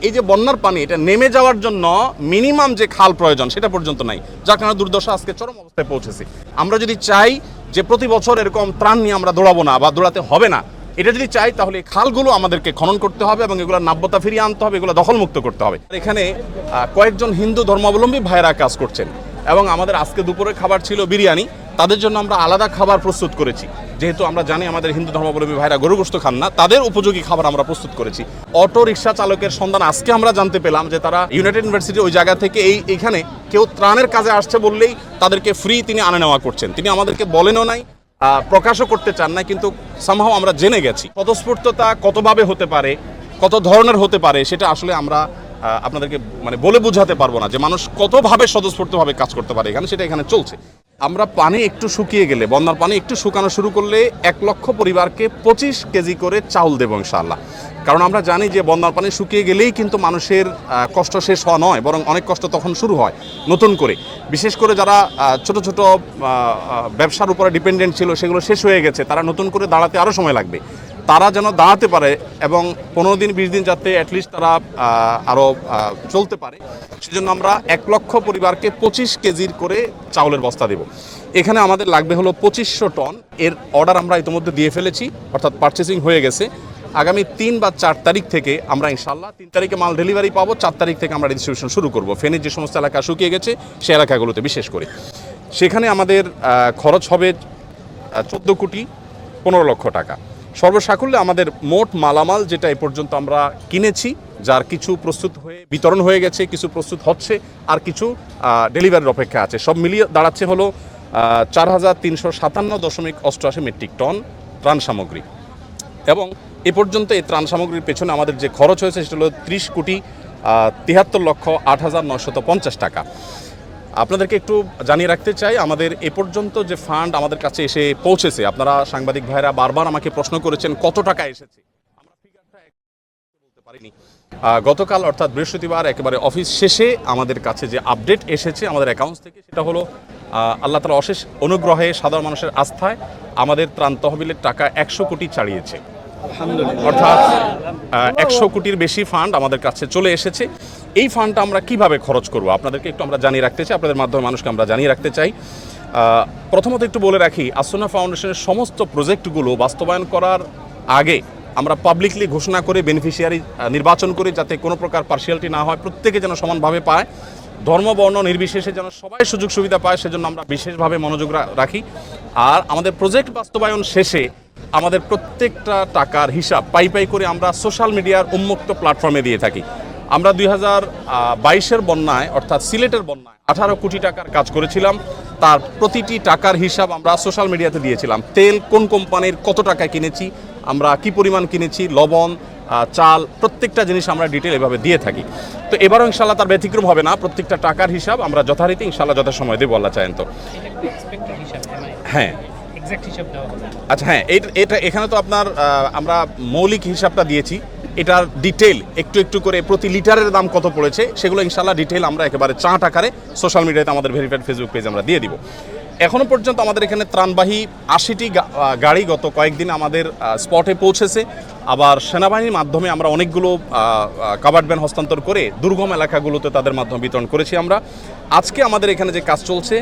এই যে বন্যার পানি এটা নেমে যাওয়ার জন্য মিনিমাম যে খাল প্রয়োজন সেটা পর্যন্ত নাই, যার কারণে দুর্দশা আজকে চরম অবস্থায় পৌঁছেছে। আমরা যদি চাই যে প্রতি বছর এরকম ত্রাণ নিয়ে আমরা দৌড়াবো না বা দৌড়াতে হবে না, এটা যদি চাই তাহলে এই খালগুলো আমাদেরকে খনন করতে হবে এবং এগুলো নাব্যতা ফিরিয়ে আনতে হবে, এগুলো দখলমুক্ত করতে হবে। এখানে কয়েকজন হিন্দু ধর্মাবলম্বী ভাইয়েরা কাজ করছেন এবং আমাদের আজকে দুপুরের খাবার ছিল বিরিয়ানি। তাদের জন্য আমরা আলাদা খাবার প্রস্তুত করেছি, যেহেতু আমরা জানি আমাদের হিন্দু ধর্মাবলম্বী ভাইরা গরু গোশত খান না, তাদের উপযোগী খাবার আমরা প্রস্তুত করেছি। অটো রিক্সা চালকের সন্ধান আজকে আমরা জানতে পেলাম যে তারা ইউনাইটেড ইউনিভার্সিটি ওই জায়গা থেকে এইখানে কেউ ত্রাণের কাজে আসছে বললেই তাদেরকে ফ্রি তিনি আনা নেওয়া করছেন। তিনি আমাদেরকে বলেনও নাই, প্রকাশও করতে চান না, কিন্তু সামহাও আমরা জেনে গেছি। স্বতঃস্ফূর্ততা কতভাবে হতে পারে, কত ধরনের হতে পারে, সেটা আসলে আমরা আপনাদেরকে বলে বোঝাতে পারবো না যে মানুষ কতভাবে স্বতঃস্ফূর্তভাবে কাজ করতে পারে এখানে, সেটা এখানে চলছে। আমরা পানি একটু শুকিয়ে গেলে, বন্যার পানি একটু শুকানো শুরু করলে 1 লক্ষ পরিবারকে 25 কেজি করে চাউল দেবো ইনশাআল্লাহ। কারণ আমরা জানি যে বন্যার পানি শুকিয়ে গেলেই কিন্তু মানুষের কষ্ট শেষ হওয়া নয়, বরং অনেক কষ্ট তখন শুরু হয় নতুন করে। বিশেষ করে যারা ছোট ছোট ব্যবসার উপরে ডিপেন্ডেন্ট ছিল, সেগুলো শেষ হয়ে গেছে, তারা নতুন করে দাঁড়াতে আরও সময় লাগবে। তারা যেন দাঁড়াতে পারে এবং 15 দিন 20 দিন যাতে অ্যাটলিস্ট তারা আরও চলতে পারে, সেজন্য আমরা 1 লক্ষ পরিবারকে 25 কেজির করে চাউলের বস্তা দেব। এখানে আমাদের লাগবে হলো 2500 টন। এর অর্ডার আমরা ইতিমধ্যে দিয়ে ফেলেছি, অর্থাৎ পারচেসিং হয়ে গেছে। আগামী 3 বা 4 তারিখ থেকে আমরা ইনশাআল্লাহ 3 তারিখে মাল ডেলিভারি পাবো, 4 তারিখ থেকে আমরা ডিস্ট্রিবিউশন শুরু করব। ফেনীর যে সমস্ত এলাকা শুকিয়ে গেছে সে এলাকাগুলোতে বিশেষ করে। সেখানে আমাদের খরচ হবে 14 কোটি 15 লক্ষ টাকা। সর্বসাকুল্যে আমাদের মোট মালামাল যেটা এ পর্যন্ত আমরা কিনেছি, যার কিছু প্রস্তুত হয়ে বিতরণ হয়ে গেছে, কিছু প্রস্তুত হচ্ছে, আর কিছু ডেলিভারির অপেক্ষা আছে, সব মিলিয়ে দাঁড়াচ্ছে হলো 4357.88 মেট্রিক টন ত্রাণ সামগ্রী। এবং এ পর্যন্ত এই ত্রাণ সামগ্রীর পেছনে আমাদের যে খরচ হয়েছে সেটা হলো 30 কোটি 73,08,950 টাকা। আপনাদেরকে একটু জানিয়ে রাখতে চাই, আমাদের এ পর্যন্ত যে ফান্ড আমাদের কাছে এসে পৌঁছেছে, আপনারা সাংবাদিক ভাইরা বারবার আমাকে প্রশ্ন করেছেন কত টাকা এসেছে, আমরা ফিগারটা বলতে পারিনি। গতকাল অর্থাৎ বৃহস্পতিবার একেবারে অফিস শেষে আমাদের কাছে যে আপডেট এসেছে আমাদের অ্যাকাউন্টস থেকে, সেটা হলো আল্লাহ তাআলার অশেষ অনুগ্রহে, সাধারণ মানুষের আস্থায় আমাদের ত্রাণ তহবিলের টাকা 100 কোটি ছাড়িয়েছে। অর্থাৎ 100 কোটির বেশি ফান্ড আমাদের কাছে চলে এসেছে। এই ফান্ডটা আমরা কিভাবে খরচ করব আপনাদেরকে একটু আমরা জানিয়ে রাখতে চাই, আপনাদের মাধ্যমে মানুষকে আমরা জানিয়ে রাখতে চাই। প্রথমত একটু বলে রাখি, আসুন্নাহ ফাউন্ডেশনের সমস্ত প্রজেক্টগুলো বাস্তবায়ন করার আগে আমরা পাবলিকলি ঘোষণা করে বেনিফিশিয়ারি নির্বাচন করি, যাতে কোনো প্রকার পার্সিয়ালিটি না হয়, প্রত্যেকে যেন সমানভাবে পায়, ধর্ম বর্ণ নির্বিশেষে যেন সবাই সুযোগ সুবিধা পায়, সেজন্য আমরা বিশেষভাবে মনোযোগ রাখি। আর আমাদের প্রজেক্ট বাস্তবায়ন শেষে আমাদের প্রত্যেকটা টাকার হিসাব পাই করে আমরা সোশ্যাল মিডিয়ার উন্মুক্ত প্ল্যাটফর্মে দিয়ে থাকি। আমরা 2022-এর বন্যায়, অর্থাৎ সিলেটের বন্যায় 18 কোটি টাকার কাজ করেছিলাম, তার প্রতিটি টাকার হিসাব আমরা সোশ্যাল মিডিয়াতে দিয়েছিলাম। তেল কোন কোম্পানির কত টাকায় কিনেছি, আমরা কি পরিমাণ কিনেছি, লবণ, চাল, প্রত্যেকটা জিনিস আমরা ডিটেল এভাবে দিয়ে থাকি। তো এবারও ইনশাআল্লাহ তার ব্যতিক্রম হবে না, প্রত্যেকটা টাকার হিসাব আমরা যথারীতি ইনশাআল্লাহ যথাসময় দেবো, আল্লাহ চাহেন তো। হ্যাঁ, আচ্ছা, হ্যাঁ, এটা এখানে তো আপনার আমরা মৌলিক হিসাবটা দিয়েছি, এটার ডিটেল একটু একটু করে প্রতি লিটারের দাম কত পড়েছে সেগুলো ইনশাআল্লাহ ডিটেল আমরা একেবারে চার্ট আকারে সোশ্যাল মিডিয়াতে আমাদের ভেরিফাইড ফেসবুক পেজ আমরা দিয়ে দিব। এখনও পর্যন্ত আমাদের এখানে ত্রাণবাহী 80টি গাড়ি গত কয়েকদিন আমাদের স্পটে পৌঁছেছে। আবার সেনাবাহিনীর মাধ্যমে আমরা অনেকগুলো কাভার্ড ভ্যান হস্তান্তর করে দুর্গম এলাকাগুলোতে তাদের মাধ্যমে বিতরণ করেছি আমরা। আজকে আমাদের এখানে যে কাজ চলছে,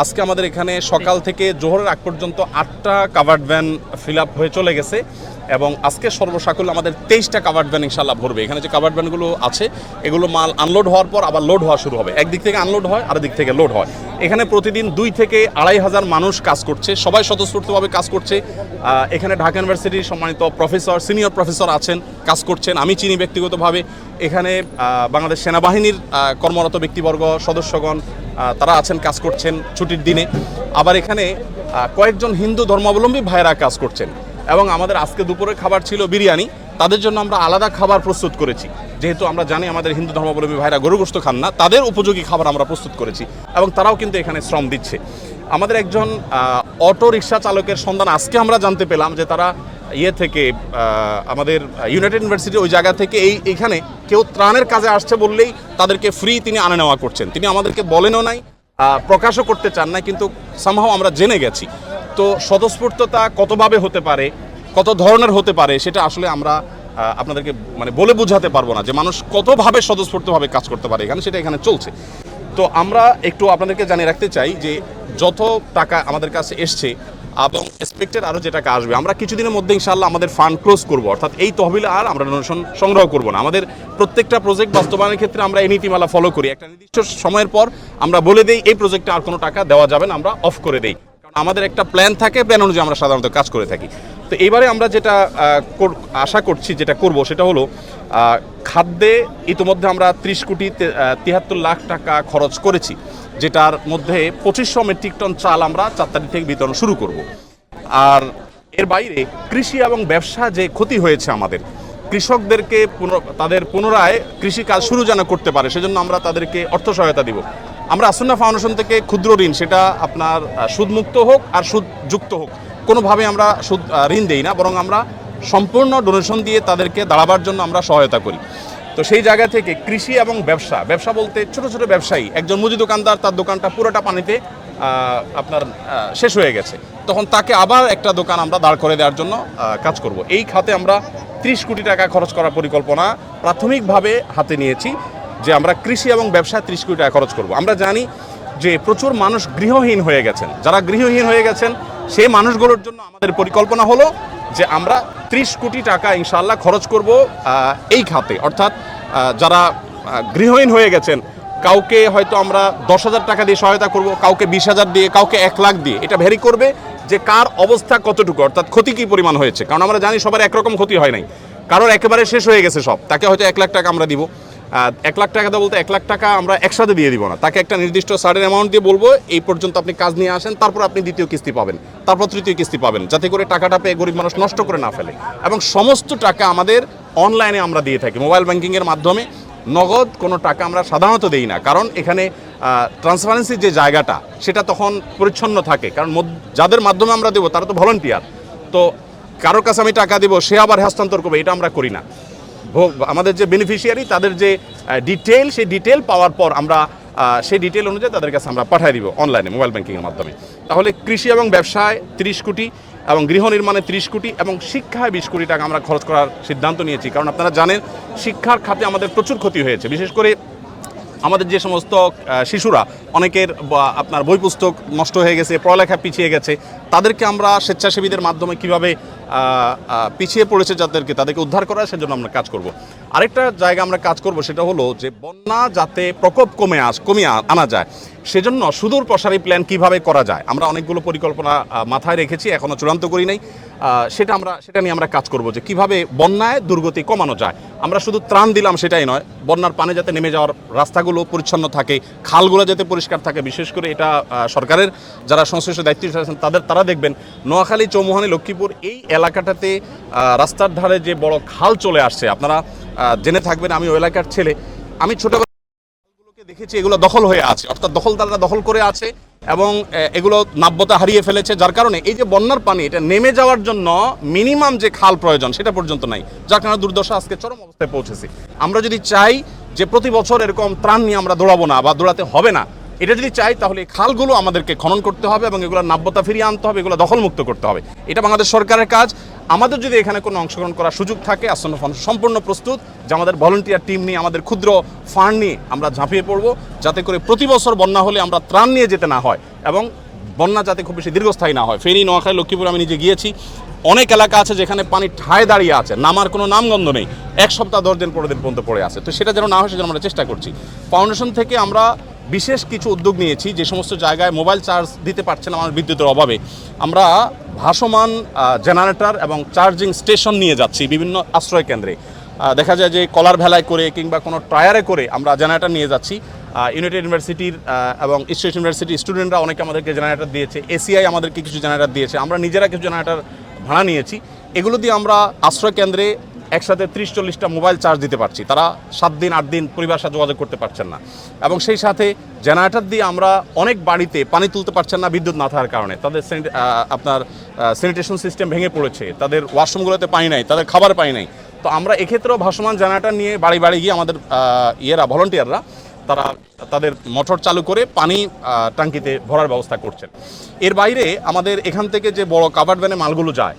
আজকে আমাদের এখানে সকাল থেকে জোহরের আগ পর্যন্ত 8টা কাভার্ড ভ্যান ফিল আপ হয়ে চলে গেছে এবং আজকে সর্বসাকুল্য আমাদের 23টা কাভার্ড ভ্যান ইনশাআল্লাহ ভরবে। এখানে যে কাভার্ড ভ্যানগুলো আছে এগুলো মাল আনলোড হওয়ার পর আবার লোড হওয়া শুরু হবে। একদিক থেকে আনলোড হয় আর দিক থেকে লোড হয়। এখানে প্রতিদিন 2 থেকে 2,500 মানুষ কাজ করছে, সবাই স্বতঃস্ফূর্তভাবে কাজ করছে। এখানে ঢাকা ইউনিভার্সিটির সম্মানিত প্রফেসর, সিনিয়র প্রফেসর আছেন, কাজ করছেন, আমি চিনি ব্যক্তিগতভাবে। এখানে বাংলাদেশ সেনাবাহিনীর কর্মরত ব্যক্তিবর্গ, সদস্যগণ তারা আছেন, কাজ করছেন ছুটির দিনে। আবার এখানে কয়েকজন হিন্দু ধর্মাবলম্বী ভাইয়েরা কাজ করছেন এবং আমাদের আজকে দুপুরের খাবার ছিল বিরিয়ানি। তাদের জন্য আমরা আলাদা খাবার প্রস্তুত করেছি, যেহেতু আমরা জানি আমাদের হিন্দু ধর্মাবলম্বী ভাইরা গরু গোশত খান না, তাদের উপযোগী খাবার আমরা প্রস্তুত করেছি এবং তারাও কিন্তু এখানে শ্রম দিচ্ছে। আমাদের একজন অটো রিক্সা চালকের সন্ধান আজকে আমরা জানতে পেলাম যে তারা থেকে আমাদের ইউনাইটেড ইউনিভার্সিটি ওই জায়গা থেকে এইখানে কেউ ত্রাণের কাজে আসছে বললেই তাদেরকে ফ্রি তিনি আনা নেওয়া করছেন। তিনি আমাদেরকে বলেনও নাই, প্রকাশও করতে চান না, কিন্তু সামহাও আমরা জেনে গেছি। তো স্বতঃস্ফূর্ততা কতভাবে হতে পারে, কত ধরনের হতে পারে, সেটা আসলে আমরা আপনাদেরকে মানে বলে বোঝাতে পারবো না যে মানুষ কতভাবে স্বতঃস্ফূর্তভাবে কাজ করতে পারে এখানে, সেটা এখানে চলছে। তো আমরা একটু আপনাদেরকে জানিয়ে রাখতে চাই যে যত টাকা আমাদের কাছে এসছে এবং এক্সপেক্টেড আরও যে টাকা আসবে, আমরা কিছুদিনের মধ্যে ইনশাআল্লাহ আমাদের ফান্ড ক্লোজ করব, অর্থাৎ এই তহবিলে আর আমরা ডোনেশন সংগ্রহ করব না। আমাদের প্রত্যেকটা প্রজেক্ট বাস্তবায়নের ক্ষেত্রে আমরা এই নীতিমালা ফলো করি, একটা নির্দিষ্ট সময়ের পর আমরা বলে দিই এই প্রজেক্টে আর কোনো টাকা দেওয়া যাবে না, আমরা অফ করে দিই, কারণ আমাদের একটা প্ল্যান থাকে, প্ল্যান অনুযায়ী আমরা সাধারণত কাজ করে থাকি। তো এবারে আমরা যেটা আশা করছি যেটা করব সেটা হলো খাদ্যে ইতিমধ্যে আমরা 30 কোটি 73 লাখ টাকা খরচ করেছি, যেটার মধ্যে 2500 মেট্রিক টন চাল আমরা 4 তারিখ থেকে বিতরণ শুরু করব। আর এর বাইরে কৃষি এবং ব্যবসা যে ক্ষতি হয়েছে আমাদের কৃষকদেরকে তাদের পুনরায় কৃষিকাজ শুরু যেন করতে পারে, সেজন্য আমরা তাদেরকে অর্থ সহায়তা দিব। আমরা আসন্না ফাউন্ডেশন থেকে ক্ষুদ্র ঋণ, সেটা আপনার সুদমুক্ত হোক আর সুদযুক্ত হোক, কোনোভাবে আমরা সুদ ঋণ দেই না, বরং আমরা সম্পূর্ণ ডোনেশন দিয়ে তাদেরকে দাঁড়াবার জন্য আমরা সহায়তা করি। তো সেই জায়গা থেকে কৃষি এবং ব্যবসা বলতে ছোট ছোট ব্যবসায়ী, একজন মুদি দোকানদার, তার দোকানটা পুরোটা পানিতে আপনার শেষ হয়ে গেছে, তখন তাকে আবার একটা দোকান আমরা দাঁড় করে দেওয়ার জন্য কাজ করব। এই খাতে আমরা 30 কোটি টাকা খরচ করার পরিকল্পনা প্রাথমিকভাবে হাতে নিয়েছি, যে আমরা কৃষি এবং ব্যবসায় 30 কোটি টাকা খরচ করব। আমরা জানি যে প্রচুর মানুষ গৃহহীন হয়ে গেছেন, যারা গৃহহীন হয়ে গেছেন সেই মানুষগুলোর জন্য আমাদের পরিকল্পনা হলো যে আমরা 30 কোটি টাকা ইনশাআল্লাহ খরচ করব এই খাতে, অর্থাৎ যারা গৃহহীন হয়ে গেছেন, কাউকে হয়তো আমরা 10,000 টাকা দিয়ে সহায়তা করব, কাউকে 20,000 দিয়ে, কাউকে 1 লাখ দিয়ে, এটা ভ্যারি করবে যে কার অবস্থা কতটুকু, অর্থাৎ ক্ষতি কী পরিমাণ হয়েছে। কারণ আমরা জানি সবার একরকম ক্ষতি হয় নাই, কারোর একেবারে শেষ হয়ে গেছে সব, তাকে হয়তো 1 লাখ টাকা আমরা দিব। 1 লাখ টাকা দেওয়া বলতে 1 লাখ টাকা আমরা একসাথে দিয়ে দিব না, তাকে একটা নির্দিষ্ট সার্টেন অ্যামাউন্ট দিয়ে বলবো এই পর্যন্ত আপনি কাজ নিয়ে আসেন, তারপর আপনি দ্বিতীয় কিস্তি পাবেন, তারপর তৃতীয় কিস্তি পাবেন, যাতে করে টাকাটা পেয়ে গরিব মানুষ নষ্ট করে না ফেলে। এবং সমস্ত টাকা আমাদের অনলাইনে আমরা দিয়ে থাকি, মোবাইল ব্যাংকিংয়ের মাধ্যমে। নগদ কোনো টাকা আমরা সাধারণত দেই না, কারণ এখানে ট্রান্সপারেন্সির যে জায়গাটা সেটা তখন পরিচ্ছন্ন থাকে, কারণ যাদের মাধ্যমে আমরা দেবো তারা তো ভলান্টিয়ার, তো কারোর কাছে আমি টাকা দেবো সে আবার হস্তান্তর করবে, এটা আমরা করি না। আমাদের যে বেনিফিশিয়ারি তাদের যে ডিটেল, সেই ডিটেল পাওয়ার পর আমরা সেই ডিটেল অনুযায়ী তাদের কাছে আমরা পাঠিয়ে দিব অনলাইনে মোবাইল ব্যাংকিংয়ের মাধ্যমে। তাহলে কৃষি এবং ব্যবসায় 30 কোটি এবং গৃহ নির্মাণে 30 কোটি এবং শিক্ষায় 20 কোটি টাকা আমরা খরচ করার সিদ্ধান্ত নিয়েছি, কারণ আপনারা জানেন শিক্ষার খাতে আমাদের প্রচুর ক্ষতি হয়েছে। বিশেষ করে আমাদের যে সমস্ত শিশুরা, অনেকের আপনার বই পুস্তক নষ্ট হয়ে গেছে, পড়ালেখা পিছিয়ে গেছে, তাদেরকে আমরা স্বেচ্ছাসেবীদের মাধ্যমে কিভাবে পিছিয়ে পড়েছে তাদেরকে উদ্ধার করা, সেজন্য আমরা কাজ করব। আরেকটা জায়গা আমরা কাজ করব, সেটা হলো যে বন্যা যাতে প্রকোপ কমিয়ে আনা যায়, সেজন্য সুদূর প্রসারী প্ল্যান কিভাবে করা যায়, আমরা অনেকগুলো পরিকল্পনা মাথায় রেখেছি, এখনও চূড়ান্ত করি নাই। সেটা নিয়ে আমরা কাজ করব, যে কিভাবে বন্যায় দুর্গতি কমানো যায়। আমরা শুধু ত্রাণ দিলাম সেটাই নয়, বন্যার পানি যাতে নেমে যাওয়ার রাস্তাগুলো পরিচ্ছন্ন থাকে, খালগুলো যাতে পরিষ্কার থাকে। বিশেষ করে এটা সরকারের যারা সংশ্লিষ্ট দায়িত্ব আছেন তারা দেখবেন, নোয়াখালী, চৌমুহনী, লক্ষ্মীপুর এই এলাকাটাতে রাস্তার ধারে যে বড় খাল চলে আসছে, আপনারা জেনে থাকবেন, আমি ওই এলাকার ছেলে, আমি ছোটবেলাগুলোকে দেখেছি এগুলো দখল হয়ে আছে, অর্থাৎ দখলদাররা দখল করে আছে এবং এগুলো নাব্যতা হারিয়ে ফেলেছে, যার কারণে এই যে বন্যার পানি এটা নেমে যাওয়ার জন্য মিনিমাম যে খাল প্রয়োজন সেটা পর্যন্ত নাই, যার কারণে দুর্দশা আজকে চরম অবস্থায় পৌঁছেছে। আমরা যদি চাই যে প্রতি বছর এরকম ত্রাণ নিয়ে আমরা দৌড়াবো না বা দৌড়াতে হবে না, এটা যদি চাই তাহলে এই খালগুলো আমাদেরকে খনন করতে হবে এবং এগুলো নাব্যতা ফিরিয়ে আনতে হবে, এগুলো দখলমুক্ত করতে হবে। এটা বাংলাদেশ সরকারের কাজ। আমাদের যদি এখানে কোনো অংশগ্রহণ করার সুযোগ থাকে, আসন্ন ফাউন্ডেশন সম্পূর্ণ প্রস্তুত যে আমাদের ভলান্টিয়ার টিম নিয়ে, আমাদের ক্ষুদ্র ফান্ড নিয়ে আমরা ঝাঁপিয়ে পড়ব, যাতে করে প্রতি বছর বন্যা হলে আমরা ত্রাণ নিয়ে যেতে না হয় এবং বন্যা যাতে খুব বেশি দীর্ঘস্থায়ী না হয়। ফেনী, নোয়াখালী, লক্ষ্মীপুর আমি নিজে গিয়েছি, অনেক এলাকা আছে যেখানে পানি ঠায় দাঁড়িয়ে আছে, নামার কোনো নামগন্ধ নেই, 1 সপ্তাহ 10 দিন 15 দিন পর্যন্ত পড়ে আছে। তো সেটা যেন না হয় সেজন্য আমরা চেষ্টা করছি। ফাউন্ডেশন থেকে আমরা বিশেষ কিছু উদ্যোগ নিয়েছি, যে সমস্ত জায়গায় মোবাইল চার্জ দিতে পারছে না আমার বিদ্যুতের অভাবে, আমরা ভাসমান জেনারেটর এবং চার্জিং স্টেশন নিয়ে যাচ্ছি বিভিন্ন আশ্রয় কেন্দ্রে। দেখা যায় যে কলার ভেলায় করে কিংবা কোনো টায়ারে করে আমরা জেনারেটর নিয়ে যাচ্ছি। ইউনাইটেড ইউনিভার্সিটির এবং স্টেট ইউনিভার্সিটির স্টুডেন্টরা অনেকে আমাদেরকে জেনারেটর দিয়েছে, এসিআই আমাদেরকে কিছু জেনারেটর দিয়েছে, আমরা নিজেরা কিছু জেনারেটর ভাড়া নিয়েছি। এগুলো দিয়ে আমরা আশ্রয় কেন্দ্রে একসাথে 30-40টা মোবাইল চার্জ দিতে পারছি। তারা 7 দিন 8 দিন পরিবারের সাথে যোগাযোগ করতে পারছেন না, এবং সেই সাথে জেনারেটর দিয়ে আমরা অনেক বাড়িতে পানি তুলতে পারছেন না বিদ্যুৎ না থাকার কারণে। তাদের আপনার স্যানিটেশন সিস্টেম ভেঙে পড়েছে, তাদের ওয়াশরুমগুলোতে পানি নাই, তাদের খাবার পানি নাই। তো আমরা এক্ষেত্রেও ভাসমান জেনারেটর নিয়ে বাড়ি বাড়ি গিয়ে আমাদের ভলান্টিয়াররা তারা তাদের মোটর চালু করে পানি ট্যাঙ্কিতে ভরার ব্যবস্থা করছেন। এর বাইরে আমাদের এখান থেকে যে বড় কাভার্ড ভ্যানে মালগুলো যায়,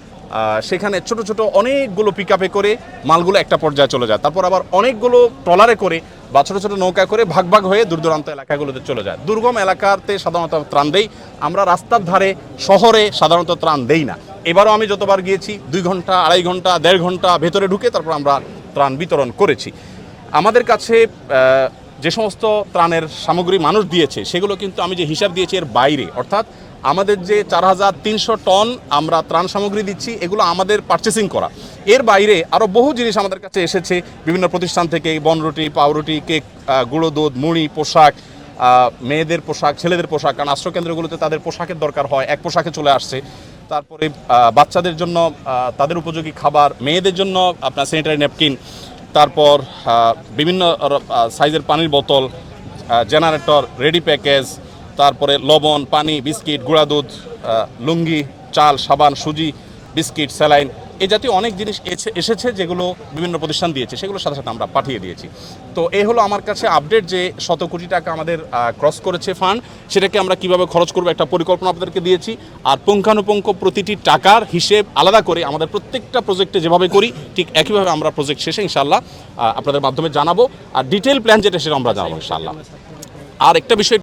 সেখানে ছোট ছোট অনেকগুলো পিক আপে করে মালগুলো একটা পর্যায়ে চলে যায়, তারপর আবার অনেকগুলো ট্রলারে করে বা ছোটো ছোটো নৌকা করে ভাগ ভাগ হয়ে দূর দূরান্ত এলাকাগুলোতে চলে যায়। দুর্গম এলাকাতে সাধারণত ত্রাণ দেই আমরা, রাস্তার ধারে শহরে সাধারণত ত্রাণ দেই না। এবারও আমি যতবার গিয়েছি 2 ঘন্টা, 2.5 ঘন্টা, 1.5 ঘন্টা ভেতরে ঢুকে তারপর আমরা ত্রাণ বিতরণ করেছি। আমাদের কাছে যে সমস্ত ত্রাণের সামগ্রী মানুষ দিয়েছে সেগুলো কিন্তু আমি যে হিসাব দিয়েছি এর বাইরে, অর্থাৎ আমাদের যে 4300 টন আমরা ত্রাণ সামগ্রী দিচ্ছি এগুলো আমাদের পারচেসিং করা, এর বাইরে আরও বহু জিনিস আমাদের কাছে এসেছে বিভিন্ন প্রতিষ্ঠান থেকে, বনরুটি, পাউরুটি, কেক, গুঁড়ো দুধ, মুড়ি, পোশাক, মেয়েদের পোশাক, ছেলেদের পোশাক, কারণ আশ্রয়কেন্দ্রগুলোতে তাদের পোশাকের দরকার হয়, এক পোশাকে চলে আসছে। তারপরে বাচ্চাদের জন্য তাদের উপযোগী খাবার, মেয়েদের জন্য আপনার স্যানিটারি ন্যাপকিন, তারপর বিভিন্ন সাইজের পানির বোতল, জেনারেটর, রেডি প্যাকেজ, তারপরে লবণ, পানি, বিস্কিট, গুঁড়া দুধ, লুঙ্গি, চাল, সাবান, সুজি, বিস্কিট, স্যালাইন, এই জাতীয় অনেক জিনিস এসেছে যেগুলো বিভিন্ন প্রতিষ্ঠান দিয়েছে, সেগুলোর সাথে সাথে আমরা পাঠিয়ে দিয়েছি। তো এই হলো আমার কাছে আপডেট যে 100 কোটি টাকা আমাদের ক্রস করেছে ফান্ড, সেটাকে আমরা কিভাবে খরচ করবো একটা পরিকল্পনা আপনাদেরকে দিয়েছি। আর পুঙ্খানুপুঙ্খ প্রতিটি টাকার হিসেব আলাদা করে আমাদের প্রত্যেকটা প্রজেক্টে যেভাবে করি ঠিক একইভাবে আমরা প্রজেক্ট শেষে ইনশাল্লাহ আপনাদের মাধ্যমে জানাবো, আর ডিটেল প্ল্যান যেটা সেটা আমরা জানাবো ইনশাল্লাহ। আর একটা বিষয়